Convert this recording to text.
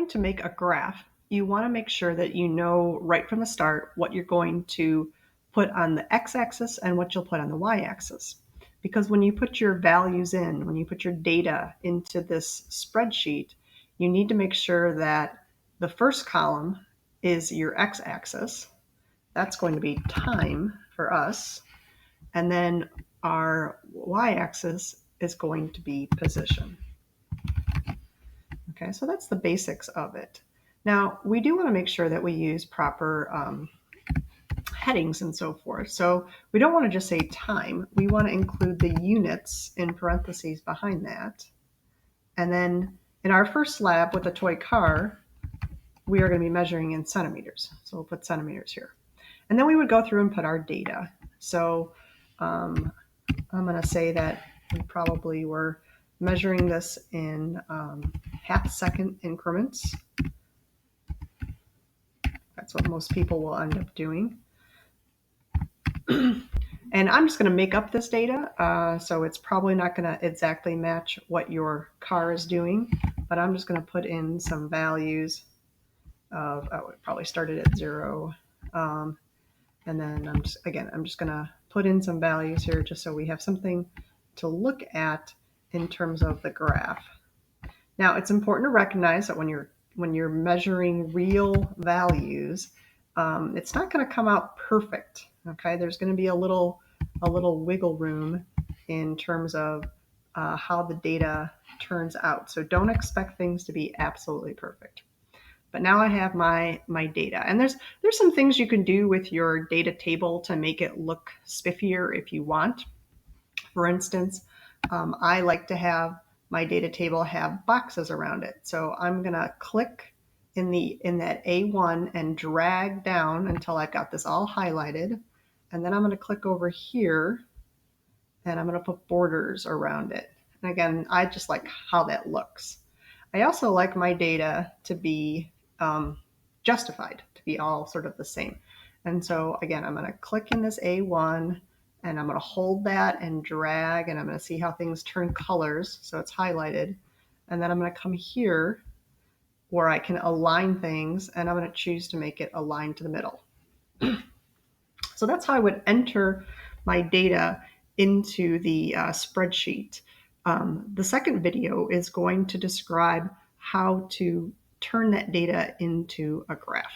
going to make a graph, you want to make sure that you know right from the start what you're going to put on the x-axis and what you'll put on the y-axis. Because when you put your values in, when you put your data into this spreadsheet, you need to make sure that the first column is your x-axis. That's going to be time for us. And then our y-axis is going to be position. Okay, so that's the basics of it. Now, we do want to make sure that we use proper headings and so forth. So we don't want to just say time. We want to include the units in parentheses behind that. And then in our first lab with a toy car, we are going to be measuring in centimeters. So we'll put centimeters here. And then we would go through and put our data. So I'm going to say that we probably were measuring this in half-second increments. That's what most people will end up doing. And I'm just going to make up this data, so it's probably not going to exactly match what your car is doing, but I'm just going to put in some values of, it probably started at 0. And then I'm just going to put in some values here just so we have something to look at in terms of the graph. Now, it's important to recognize that when you're measuring real values, it's not going to come out perfect. Okay, there's going to be a little wiggle room in terms of how the data turns out. So don't expect things to be absolutely perfect. But now I have my data, and there's some things you can do with your data table to make it look spiffier if you want. For instance, I like to have my data table have boxes around it. So I'm going to click in that A1 and drag down until I've got this all highlighted. And then I'm going to click over here and I'm going to put borders around it. And again, I just like how that looks. I also like my data to be justified, to be all sort of the same. And so again, I'm going to click in this A1 and I'm going to hold that and drag, and I'm going to see how things turn colors. So it's highlighted. And then I'm going to come here where I can align things, and I'm going to choose to make it align to the middle. So that's how I would enter my data into the spreadsheet. The second video is going to describe how to turn that data into a graph.